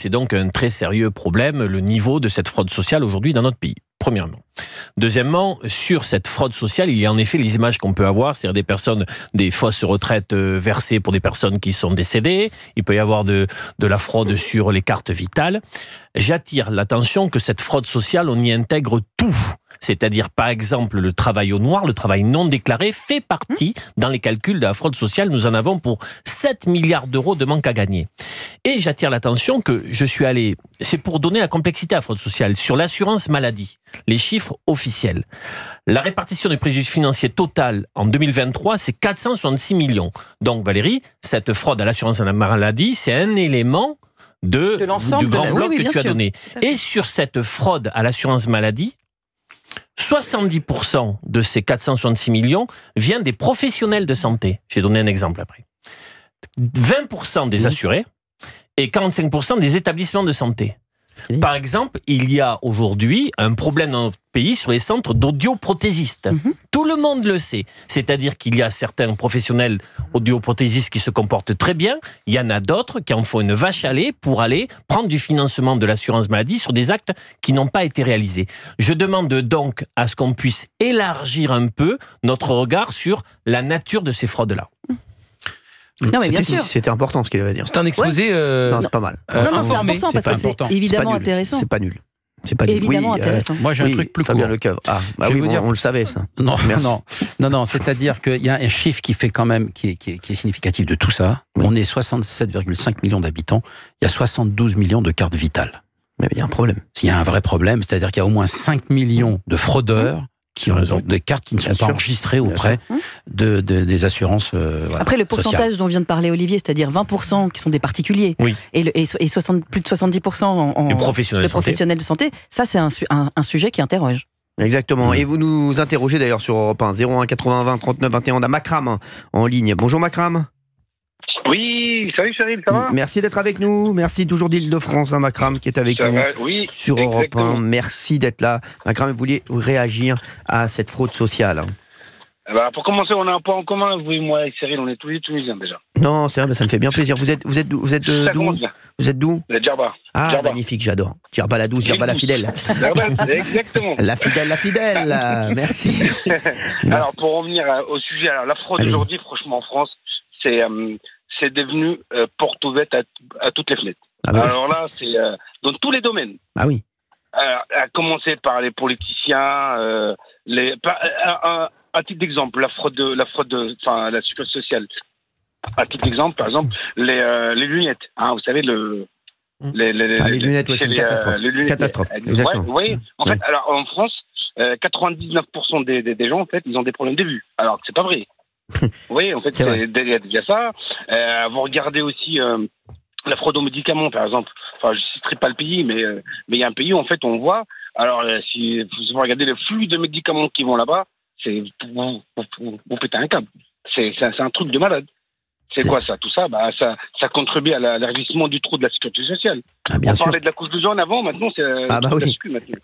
C'est donc un très sérieux problème, le niveau de cette fraude sociale aujourd'hui dans notre pays, premièrement. Deuxièmement, sur cette fraude sociale, il y a en effet les images qu'on peut avoir, c'est-à-dire des personnes, des fausses retraites versées pour des personnes qui sont décédées. Il peut y avoir de la fraude sur les cartes vitales. J'attire l'attention que cette fraude sociale, on y intègre tout. C'est-à-dire, par exemple, le travail au noir, le travail non déclaré, fait partie dans les calculs de la fraude sociale. Nous en avons pour 7 milliards d'euros de manque à gagner. Et j'attire l'attention que je suis allé, c'est pour donner la complexité à la fraude sociale, sur l'assurance maladie, les chiffres officiels. La répartition des préjudices financiers total en 2023, c'est 466 millions. Donc Valérie, cette fraude à l'assurance maladie, c'est un élément du grand bloc que tu as donné. Et sur cette fraude à l'assurance maladie, 70% de ces 466 millions viennent des professionnels de santé. Je vais donner un exemple après. 20% des assurés et 45% des établissements de santé. Par exemple, il y a aujourd'hui un problème dans notre pays sur les centres d'audioprothésistes. Tout le monde le sait. C'est-à-dire qu'il y a certains professionnels audioprothésistes qui se comportent très bien. Il y en a d'autres qui en font une vache à lait pour aller prendre du financement de l'assurance maladie sur des actes qui n'ont pas été réalisés. Je demande donc à ce qu'on puisse élargir un peu notre regard sur la nature de ces fraudes-là. Non, mais bien sûr. C'était important ce qu'il avait à dire. C'est un exposé. Non, c'est pas mal. Non, c'est important parce que c'est évidemment intéressant. C'est pas nul. C'est pas évidemment intéressant. Moi, j'ai un truc plus Fabien court. Lecoeuvre. Ah, bah oui, on le savait ça. Non. C'est-à-dire qu'il y a un chiffre qui fait quand même, qui est significatif de tout ça. Oui. On est 67,5 millions d'habitants. Il y a 72 millions de cartes vitales. Mais il y a un problème. Il y a un vrai problème, c'est-à-dire qu'il y a au moins 5 millions de fraudeurs qui ont des cartes qui ne sont pas enregistrées auprès des assurances. Après, le pourcentage dont vient de parler Olivier, c'est-à-dire 20% qui sont des particuliers et plus de 70% en professionnels de santé, ça c'est un sujet qui interroge. Exactement. Et vous nous interrogez d'ailleurs sur Europe 1, 01 80 20 39 21. On a Makram en ligne. Bonjour Makram. Oui, salut Cyril, ça va ? Merci d'être avec nous. Merci toujours d'Île-de-France, Makram, qui est avec nous sur Europe 1. Merci d'être là. Makram, vous vouliez réagir à cette fraude sociale. Pour commencer, on a un point en commun, vous et moi et Cyril, on est tous les Tunisiens déjà. Non, c'est vrai, mais ça me fait bien plaisir. Vous êtes d'où ? Vous êtes d'où ? De Djerba. Ah, Djerba. Magnifique, j'adore. Djerba la douce, Djerba la fidèle. Exactement. La fidèle. Merci. Alors, pour revenir au sujet, la fraude aujourd'hui, franchement, en France, c'est devenu porte ouverte à toutes les fenêtres. Alors là, c'est dans tous les domaines. Ah oui. À commencer par les politiciens, à titre d'exemple, la fraude, la sécurité sociale. À titre d'exemple, par exemple, les lunettes. Vous savez, les lunettes, c'est une catastrophe. Catastrophe, exactement. Oui. En fait, alors en France, 99% des gens, en fait, ils ont des problèmes de vue. Alors que c'est pas vrai. Oui, en fait, il y a déjà ça. Vous regardez aussi la fraude aux médicaments, par exemple. Enfin, je ne citerai pas le pays, mais il y a un pays où, en fait, on voit. Alors, si vous regardez le flux de médicaments qui vont là-bas, vous pétez un câble. C'est un truc de malade. C'est quoi ça ? Tout ça, ça contribue à l'élargissement du trou de la sécurité sociale. On parlait de la couche de jaune avant, maintenant c'est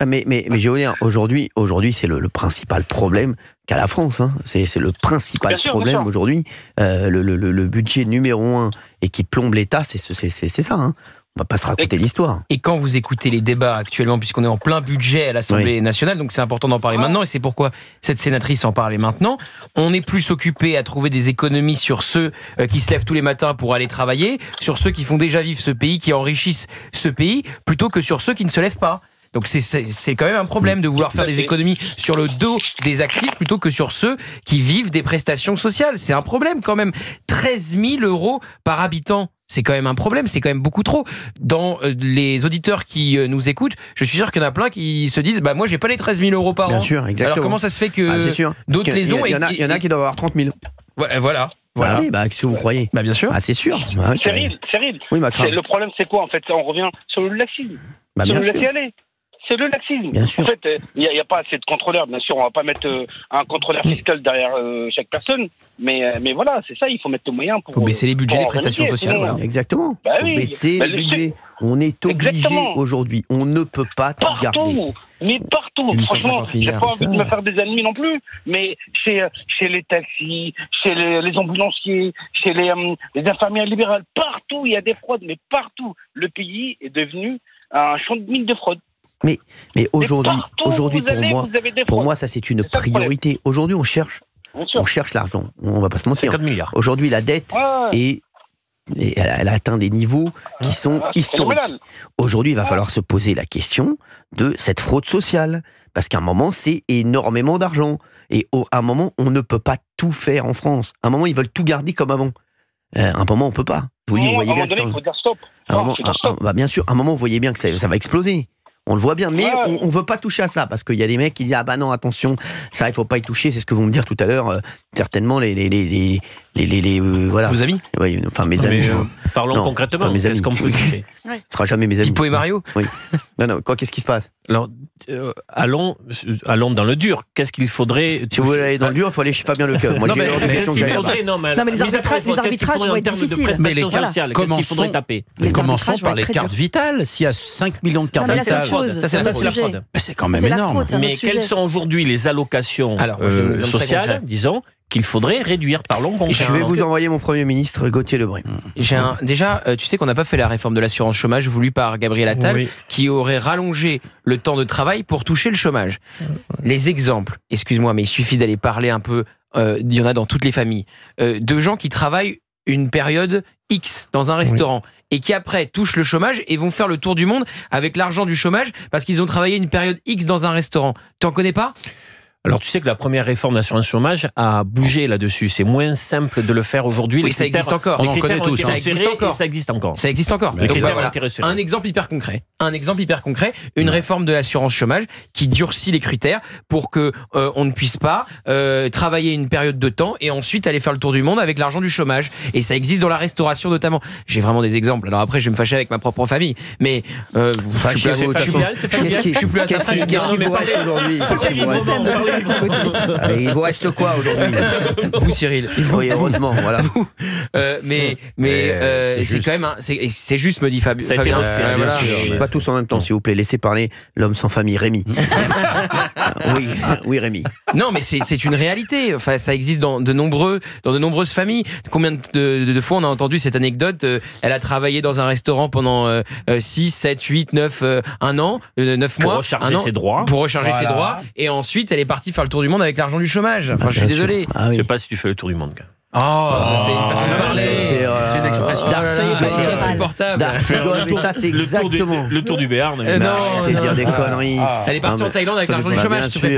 Mais je veux dire, aujourd'hui c'est le principal problème qu'a la France. C'est le principal problème aujourd'hui. Le budget numéro 1 et qui plombe l'État, c'est ça. On va pas se raconter l'histoire. Et quand vous écoutez les débats actuellement, puisqu'on est en plein budget à l'Assemblée nationale, donc c'est important d'en parler maintenant, et c'est pourquoi cette sénatrice en parlait maintenant, on est plus occupé à trouver des économies sur ceux qui se lèvent tous les matins pour aller travailler, sur ceux qui font déjà vivre ce pays, qui enrichissent ce pays, plutôt que sur ceux qui ne se lèvent pas. Donc c'est quand même un problème de vouloir faire des économies sur le dos des actifs plutôt que sur ceux qui vivent des prestations sociales. C'est un problème quand même. 13 000 € par habitant. C'est quand même un problème, c'est quand même beaucoup trop. Dans les auditeurs qui nous écoutent, je suis sûr qu'il y en a plein qui se disent moi j'ai pas les 13 000 € par an. Bien sûr, exactement. Alors comment ça se fait que d'autres les ont ? Il y en a qui doivent avoir 30 000. Voilà. Oui, qu'est-ce que vous croyez ? Bien sûr. C'est sûr. Cyril, oui, le problème c'est quoi en fait ? On revient sur le laxisme. Bien sûr. C'est le laxisme. Bien sûr. En fait, il n'y a pas assez de contrôleurs. Bien sûr, on ne va pas mettre un contrôleur fiscal derrière chaque personne. Mais voilà, c'est ça, il faut mettre les moyens pour... Il faut baisser les budgets des prestations sociales. Voilà. Exactement. Il faut baisser les budgets. On est obligé aujourd'hui. On ne peut pas tout garder. Mais partout. partout. Franchement, j'ai pas envie de me faire des ennemis non plus, mais chez les taxis, chez les ambulanciers, chez les infirmières libérales, partout il y a des fraudes, mais partout. Le pays est devenu un champ de mine de fraude. Mais aujourd'hui pour moi, ça c'est une priorité. Aujourd'hui, on cherche l'argent. On va pas se mentir. 50 milliards. Aujourd'hui, la dette elle a atteint des niveaux qui sont historiques. Aujourd'hui, il va falloir se poser la question de cette fraude sociale. Parce qu'à un moment, c'est énormément d'argent. Et à un moment, on ne peut pas tout faire en France. À un moment, ils veulent tout garder comme avant. À un moment, on peut pas. Je vous dis, vous voyez bien que ça... il faut dire stop. Bien sûr, à un moment, vous voyez bien que ça va exploser. On le voit bien, mais on veut pas toucher à ça, parce qu'il y a des mecs qui disent ah bah non, attention, ça il faut pas y toucher, c'est ce que vont me dire tout à l'heure, certainement voilà. Vos amis? Oui, enfin mes amis. Parlons concrètement, qu'est-ce qu'on peut toucher? Ce sera jamais mes amis. Pipo et Mario? Oui. Non, qu'est-ce qui se passe? Alors, allons dans le dur. Qu'est-ce qu'il faudrait... Si vous voulez aller dans le dur, il faut aller chez Fabien Lecœur. Moi, qu'est-ce qu'il faudrait... Non, mais les arbitrages vont être difficiles. Qu'est-ce qu'il faudrait taper? Commençons par les cartes vitales. S'il y a 5 millions de cartes vitales... Ça, c'est la fraude. C'est quand même énorme. Mais quelles sont aujourd'hui les allocations sociales, disons, qu'il faudrait réduire? Parlons concrètement. Je vais vous envoyer mon Premier ministre, Gauthier Lebret. Déjà, tu sais qu'on n'a pas fait la réforme de l'assurance chômage voulue par Gabriel Attal, qui aurait rallongé le temps de travail pour toucher le chômage. Les exemples, excuse-moi, mais il suffit d'aller parler un peu, il y en a dans toutes les familles, de gens qui travaillent une période X dans un restaurant et qui après touchent le chômage et vont faire le tour du monde avec l'argent du chômage parce qu'ils ont travaillé une période X dans un restaurant. Tu en connais pas ? Alors, tu sais que la première réforme d'assurance chômage a bougé là-dessus. C'est moins simple de le faire aujourd'hui. Oui, ça existe encore. On en connaît tous. Ça existe encore. Ça existe encore. Ça existe encore. Donc, voilà. Un exemple hyper concret. Une réforme de l'assurance chômage qui durcit les critères pour que on ne puisse pas travailler une période de temps et ensuite aller faire le tour du monde avec l'argent du chômage. Et ça existe dans la restauration notamment. J'ai vraiment des exemples. Alors après, je vais me fâcher avec ma propre famille. Mais je suis plus à ça. Qu'est-ce qui vous reste aujourd'hui? Il vous reste quoi aujourd'hui? Vous, Cyril? Oui, heureusement, voilà. C'est quand même, c'est juste, me dit Fabien. Pas tous en même temps, s'il vous plaît. Laissez parler l'homme sans famille, Rémi. Oui, Rémi. Non, mais c'est une réalité. Enfin, ça existe dans de nombreuses familles. Combien de fois on a entendu cette anecdote? Elle a travaillé dans un restaurant pendant 6, 7, 8, 9, 1 an, 9 mois. Pour recharger ses droits. Et ensuite, elle est partie faire le tour du monde avec l'argent du chômage. Enfin, je suis désolé. Je sais pas si tu fais le tour du monde. C'est une façon de parler. C'est une expression insupportable. Mais ça, c'est exactement le tour du Béarn. C'est dire des conneries. Elle est partie en Thaïlande avec l'argent du chômage. Bien sûr,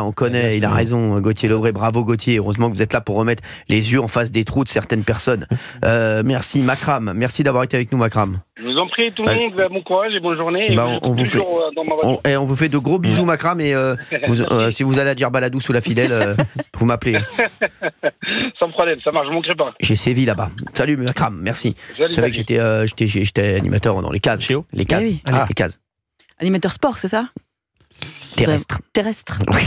on connaît. Il a raison, Gauthier Lebret. Bravo, Gauthier. Heureusement que vous êtes là pour remettre les yeux en face des trous de certaines personnes. Merci, Makram. Merci d'avoir été avec nous, Makram. Je vous en prie, tout le monde. Bon courage et bonne journée. On vous fait de gros bisous, Makram. Et si vous allez à Djerbaladou sous la Fidèle, vous m'appelez. Sans problème, ça marche, je ne manquerai pas. J'ai sévi là-bas. Salut, Makram, merci. Vous savez que j'étais animateur dans les cases. Les cases. Les cases. Animateur sport, c'est ça? Terrestre.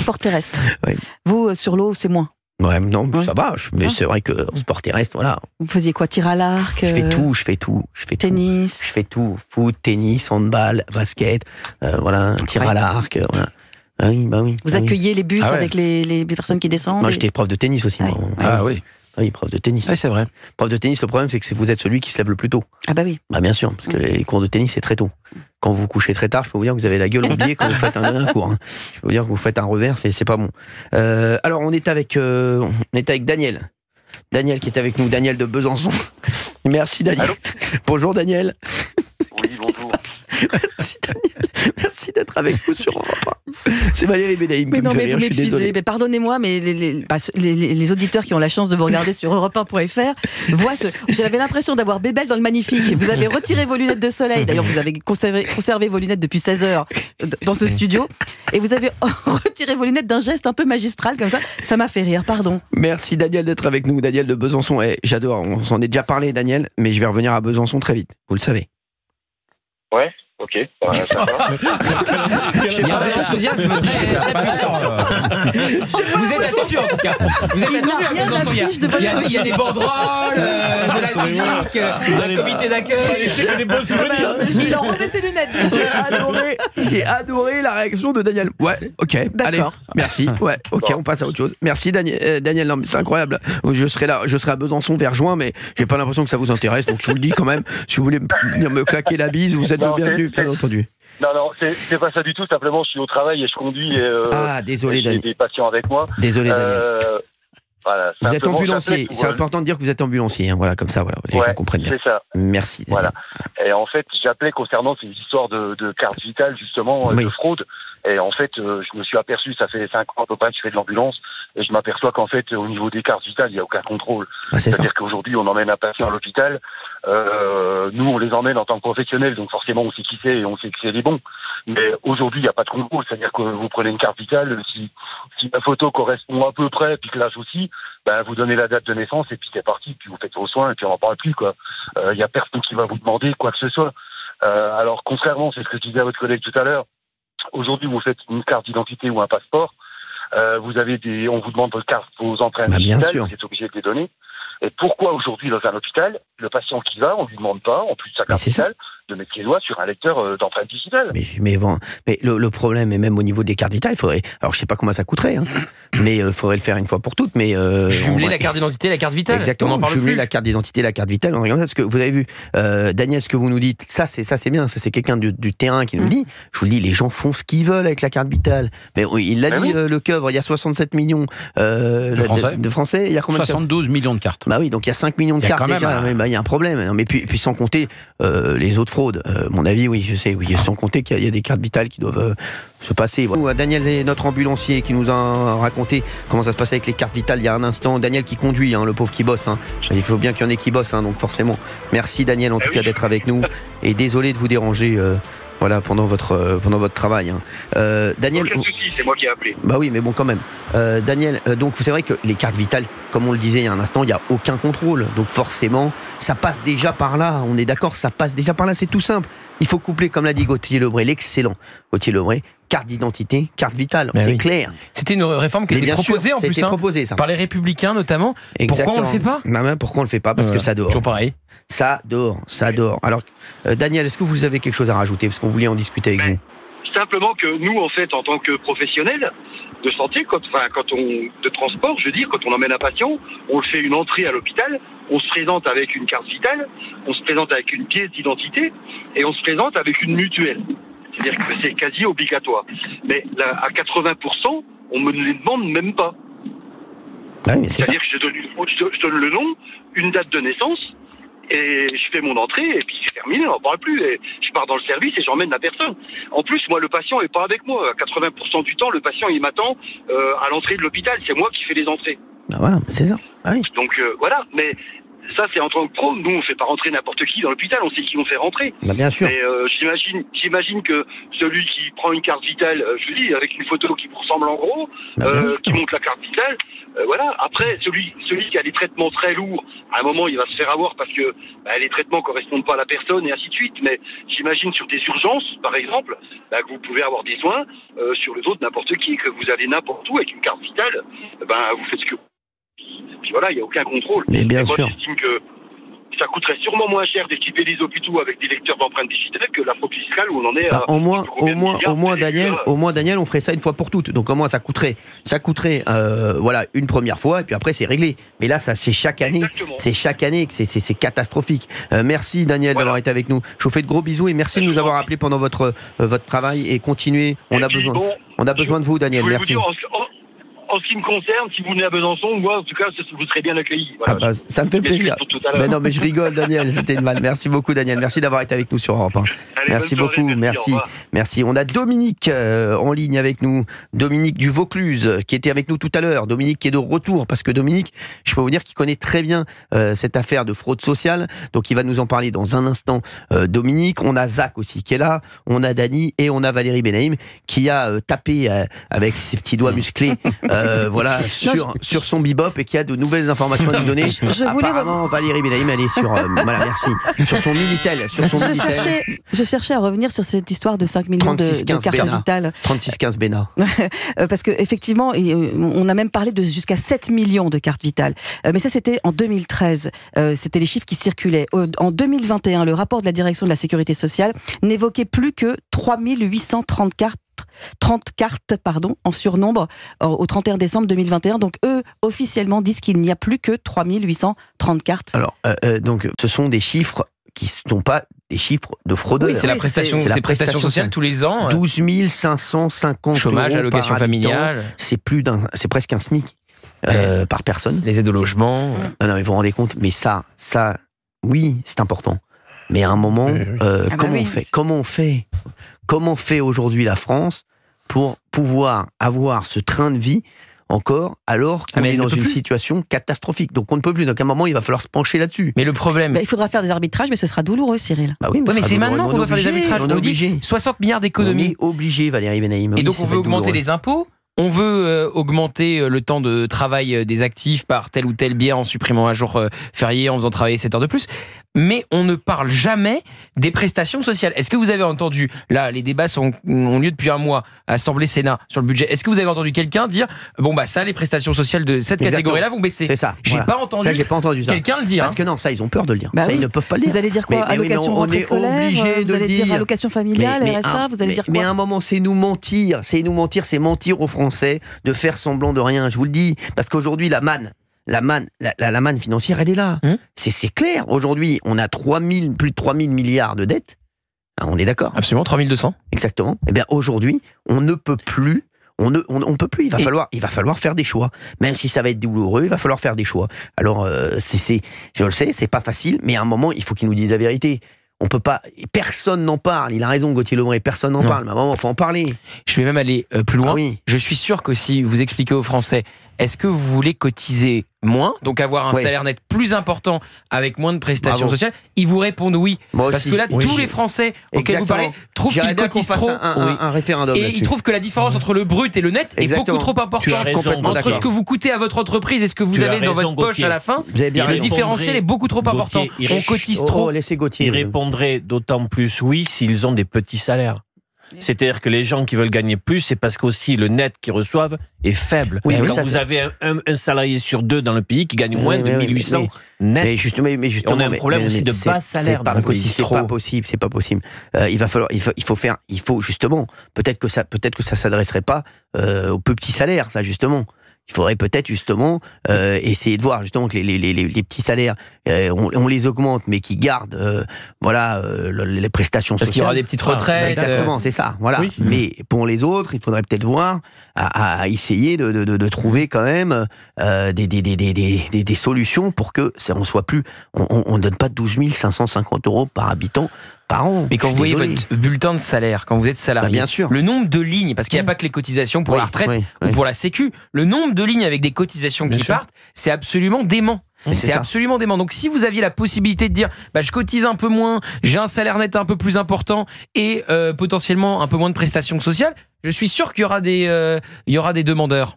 Sport terrestre. Oui. Vous, sur l'eau, c'est moins? Ouais, non, ça va. Mais c'est vrai que sport terrestre, voilà. Vous faisiez quoi? Tir à l'arc? Je fais tout. Tennis? Je fais tout. Foot, tennis, handball, basket, tir à l'arc, voilà. Oui. Vous accueillez les bus avec les personnes qui descendent? Moi, j'étais prof de tennis aussi. Oui, prof de tennis. Oui, c'est vrai. Prof de tennis, le problème, c'est que vous êtes celui qui se lève le plus tôt. Ah bah oui. Bah bien sûr, parce que les cours de tennis, c'est très tôt. Quand vous couchez très tard, je peux vous dire que vous avez la gueule en biais quand vous faites un cours. Je peux vous dire que vous faites un revers, c'est pas bon. Alors, on est avec Daniel. Daniel qui est avec nous, Daniel de Besançon. Merci, Daniel. Allô. Bonjour, Daniel. Oui, bonjour. Merci, Daniel. Merci d'être avec nous sur Europe 1. C'est Valérie Bédaïm qui me fait rire, je suis désolé. Mais pardonnez-moi, mais les auditeurs qui ont la chance de vous regarder sur europe1.fr voient j'avais l'impression d'avoir Bébel dans le Magnifique. Vous avez retiré vos lunettes de soleil. D'ailleurs, vous avez conservé vos lunettes depuis 16 heures dans ce studio. Et vous avez retiré vos lunettes d'un geste un peu magistral comme ça. Ça m'a fait rire, pardon. Merci, Daniel, d'être avec nous. Daniel de Besançon. J'adore, on s'en est déjà parlé, Daniel, mais je vais revenir à Besançon très vite. Vous le savez. Ouais, ok. Ça va. Il y a un enthousiasme très puissant. Vous êtes attendu en tout cas. Vous êtes attendu à Besançon. Il y a des banderoles, de la musique, un comité d'accueil. Des beaux souvenirs. Il a enlevé ses lunettes. j'ai adoré la réaction de Daniel. Ouais, ok, allez, merci. Ouais, ok, on passe à autre chose. Merci Daniel, non mais c'est incroyable. Je serai à Besançon vers juin, mais j'ai pas l'impression que ça vous intéresse, donc je vous le dis quand même, si vous voulez venir me claquer la bise, vous êtes le bienvenu, bien entendu. Non, c'est pas ça du tout, simplement je suis au travail et je conduis et désolé Daniel. J'ai des patients avec moi. Désolé Daniel. Voilà, vous êtes ambulancier, c'est important de dire que vous êtes ambulancier, hein, voilà, comme ça, voilà, les gens comprennent bien. C'est ça. Merci. Daniel. Voilà. Et en fait, j'appelais concernant ces histoires de carte vitale, justement, de fraude. Et en fait, je me suis aperçu, ça fait 5 ans à peu près que je fais de l'ambulance, et je m'aperçois qu'en fait, au niveau des cartes vitales, il n'y a aucun contrôle. C'est-à-dire qu'aujourd'hui, on emmène un patient à l'hôpital, nous, on les emmène en tant que professionnels, donc forcément, on sait qui c'est et on sait que c'est les bons. Mais aujourd'hui, il n'y a pas de contrôle, c'est-à-dire que vous prenez une carte vitale, si la photo correspond à peu près, puis que l'âge aussi, ben, vous donnez la date de naissance, et puis c'est parti, puis vous faites vos soins, et puis on n'en parle plus, quoi. Il n'y a personne qui va vous demander quoi que ce soit. Alors, contrairement, c'est ce que je disais à votre collègue tout à l'heure, aujourd'hui, vous faites une carte d'identité ou un passeport, vous avez on vous demande vos empreintes digitales, vous êtes obligé de les donner. Et pourquoi aujourd'hui, dans un hôpital, le patient qui va, on lui demande pas, en plus de sa carte vitale, de mettre les doigts sur un lecteur d'empreintes digitales. Mais le problème, et même au niveau des cartes vitales, il faudrait. Alors, je sais pas comment ça coûterait, hein, mais il faudrait le faire une fois pour toutes. Mais jumeler la carte d'identité et la carte vitale. Exactement. Jumeler la carte d'identité et la carte vitale. On regarde ça, parce que vous avez vu, Daniel, ce que vous nous dites, ça c'est bien. Ça c'est quelqu'un du terrain qui nous le dit. Je vous le dis, les gens font ce qu'ils veulent avec la carte vitale. Mais il l'a dit, le Keuvre, il y a 67 millions de Français. Il y a combien 72 millions de cartes. Bah oui, donc il y a 5 millions de cartes déjà. Il y a un problème. Mais puis sans compter les autres fraudes. Mon avis, oui, je sais, oui, sans compter qu'il y a des cartes vitales qui doivent se passer. Voilà. Daniel est notre ambulancier qui nous a raconté comment ça se passait avec les cartes vitales il y a un instant. Daniel qui conduit, hein, le pauvre qui bosse. Hein. Il faut bien qu'il y en ait qui bossent, hein, donc forcément. Merci Daniel en tout cas d'être avec nous et désolé de vous déranger. Voilà, pendant votre travail. Hein. Daniel. Aucun souci, c'est moi qui ai appelé. Bah oui, mais bon, quand même. Daniel, donc c'est vrai que les cartes vitales, comme on le disait il y a un instant, il n'y a aucun contrôle. Donc forcément, ça passe déjà par là. On est d'accord, ça passe déjà par là. C'est tout simple. Il faut coupler, comme l'a dit Gauthier Lebray, l'excellent Gauthier Lebray, carte d'identité, carte vitale. C'est clair. C'était une réforme qui a été proposée en plus, proposé, ça. Par les Républicains notamment. Exactement. Pourquoi on le fait pas ? Pourquoi on le fait pas ? Parce que ça dort. Toujours pareil. Ça dort. Alors, Daniel, est-ce que vous avez quelque chose à rajouter ? Parce qu'on voulait en discuter avec vous. Simplement que nous, en fait, en tant que professionnels de santé, de transport, je veux dire, quand on emmène un patient, on le fait une entrée à l'hôpital, on se présente avec une carte vitale, on se présente avec une pièce d'identité et on se présente avec une mutuelle. C'est-à-dire que c'est quasi obligatoire. Mais là, à 80%, on me les demande même pas. Oui, c'est-à-dire que je donne le nom, une date de naissance, et je fais mon entrée, et puis c'est terminé, on n'en parle plus. Et je pars dans le service et j'emmène la personne. En plus, moi, le patient est pas avec moi. À 80% du temps, le patient, il m'attend à l'entrée de l'hôpital. C'est moi qui fais les entrées. Ben voilà, c'est ça. Ah oui. Donc voilà, mais ça, c'est en tant que pro. Nous, on fait pas rentrer n'importe qui dans l'hôpital. On sait qui on fait rentrer. Ben bien sûr. Mais j'imagine que celui qui prend une carte vitale, je dis, avec une photo qui vous ressemble en gros, qui montre la carte vitale, voilà. Après, celui qui a des traitements très lourds, à un moment, il va se faire avoir parce que les traitements correspondent pas à la personne et ainsi de suite. Mais j'imagine sur des urgences, par exemple, que vous pouvez avoir des soins sur le dos de n'importe qui, que vous allez n'importe où avec une carte vitale, vous faites ce que puis voilà, il n'y a aucun contrôle. Mais bien sûr. J'estime que ça coûterait sûrement moins cher d'équiper les hôpitaux avec des lecteurs d'empreintes digitales que la fraude fiscale où on en est à... Au moins, Daniel, on ferait ça une fois pour toutes. Donc au moins, ça coûterait voilà, une première fois, et puis après, c'est réglé. Mais là, ça, c'est chaque année. Exactement. C'est chaque année que c'est catastrophique. Merci, Daniel, d'avoir été avec nous. Je vous fais de gros bisous et merci de nous avoir appelés pendant votre travail et continuez. On a besoin de vous, Daniel. Merci. En ce qui me concerne, si vous venez à Besançon, moi, en tout cas, vous serez bien accueillis. Voilà. Ça me fait plaisir. Mais non, mais je rigole, Daniel. C'était une vanne. Merci beaucoup, Daniel. Merci d'avoir été avec nous sur Europe 1. Allez, merci beaucoup. Merci. On a Dominique en ligne avec nous. Dominique du Vaucluse, qui était avec nous tout à l'heure. Dominique qui est de retour, parce que Dominique, je peux vous dire qu'il connaît très bien cette affaire de fraude sociale. Donc, il va nous en parler dans un instant. Dominique, on a Zach aussi qui est là. On a Dany et on a Valérie Benaïm qui a tapé avec ses petits doigts musclés voilà, sur son bebop et qui a de nouvelles informations à nous donner. Apparemment, Valérie Benaïm, elle est sur, voilà, merci, sur son Minitel. Je cherchais à revenir sur cette histoire de 5 millions de cartes vitales. 3615 Béna. Parce qu'effectivement, on a même parlé de jusqu'à 7 millions de cartes vitales. Mais ça, c'était en 2013. C'était les chiffres qui circulaient. En 2021, le rapport de la direction de la sécurité sociale n'évoquait plus que 3830 cartes. 30 cartes en surnombre au 31 décembre 2021. Donc eux, officiellement, disent qu'il n'y a plus que 3830 cartes. Alors, donc, ce sont des chiffres qui ne sont pas des chiffres de fraudeurs. Oui, c'est la prestation sociale tous les ans. 12 550 chômage, allocation familiale. C'est presque un SMIC par personne. Les aides au logement. Non, vous vous rendez compte, mais ça, oui, c'est important. Mais à un moment, Comment fait aujourd'hui la France pour pouvoir avoir ce train de vie encore, alors qu'on est dans une situation catastrophique. Donc on ne peut plus. Donc à un moment, il va falloir se pencher là-dessus. Mais le problème... il faudra faire des arbitrages, mais ce sera douloureux, Cyril. Bah oui, mais c'est maintenant qu'on doit faire des arbitrages. On dit 60 milliards d'économies. On est obligé, Valérie Benaïm. Et donc on veut augmenter les impôts. On veut augmenter le temps de travail des actifs par tel ou tel biais en supprimant un jour férié, en faisant travailler 7 heures de plus. Mais on ne parle jamais des prestations sociales. Est-ce que vous avez entendu, là, les débats ont lieu depuis un mois à Assemblée Sénat sur le budget. Est-ce que vous avez entendu quelqu'un dire, ça, les prestations sociales de cette catégorie-là vont baisser? C'est ça. J'ai pas entendu quelqu'un le dire. Parce que non, ça, ils ont peur de le dire. Ça, ils ne peuvent pas le dire. Vous allez dire quoi? Allocation de rentrée scolaire, vous allez dire allocation familiale, RSA, vous allez dire quoi? Mais à un moment, c'est nous mentir. C'est mentir aux Français de faire semblant de rien. Je vous le dis. Parce qu'aujourd'hui, la manne financière, elle est là. C'est clair. Aujourd'hui, on a plus de 3 000 milliards de dettes. On est d'accord? Absolument, 3 200. Exactement. Eh bien, aujourd'hui, on ne peut plus. On peut plus. Il va falloir faire des choix. Même si ça va être douloureux, il va falloir faire des choix. Alors, je le sais, c'est pas facile, mais à un moment, il faut qu'ils nous disent la vérité. On peut pas. Personne n'en parle. Il a raison, Gauthier Lebret. Personne n'en parle. Mais à un moment, il faut en parler. Je vais même aller plus loin. Ah oui. Je suis sûr que si vous expliquez aux Français, est-ce que vous voulez cotiser moins, donc avoir un salaire net plus important avec moins de prestations sociales, ils vous répondent oui. Parce que là, tous les Français auxquels vous parlez trouvent qu'ils cotisent trop. Un référendum et ils trouvent que la différence entre le brut et le net est beaucoup trop importante. Entre ce que vous coûtez à votre entreprise et ce que vous avez dans votre poche à la fin, le différentiel est beaucoup trop important. On cotise trop. Laissez Gauthier. Ils répondraient d'autant plus oui s'ils ont des petits salaires. C'est-à-dire que les gens qui veulent gagner plus, c'est parce qu'aussi le net qu'ils reçoivent est faible. Quand vous avez un salarié sur 2 dans le pays qui gagne moins de 1800 net, mais justement, on a un problème aussi de bas salaire dans le pays. C'est pas possible. Il faut justement, peut-être que ça s'adresserait pas aux plus petits salaires, ça justement. Il faudrait peut-être justement essayer de voir justement que les petits salaires, on les augmente, mais qui gardent les prestations sociales. Parce qu'il y aura des petites retraites. Exactement, c'est ça. Voilà. Oui. Mais pour les autres, il faudrait peut-être voir à essayer de trouver quand même des solutions pour que on soit plus, on ne donne pas 12 550 € par habitant. Par an. Mais quand vous voyez votre bulletin de salaire, quand vous êtes salarié, bien sûr. Le nombre de lignes, parce qu'il n'y a pas que les cotisations pour la retraite ou pour la sécu, le nombre de lignes avec des cotisations qui partent, c'est absolument dément. C'est absolument dément. Donc si vous aviez la possibilité de dire je cotise un peu moins, j'ai un salaire net un peu plus important et potentiellement un peu moins de prestations sociales, je suis sûr qu'il y aura des demandeurs.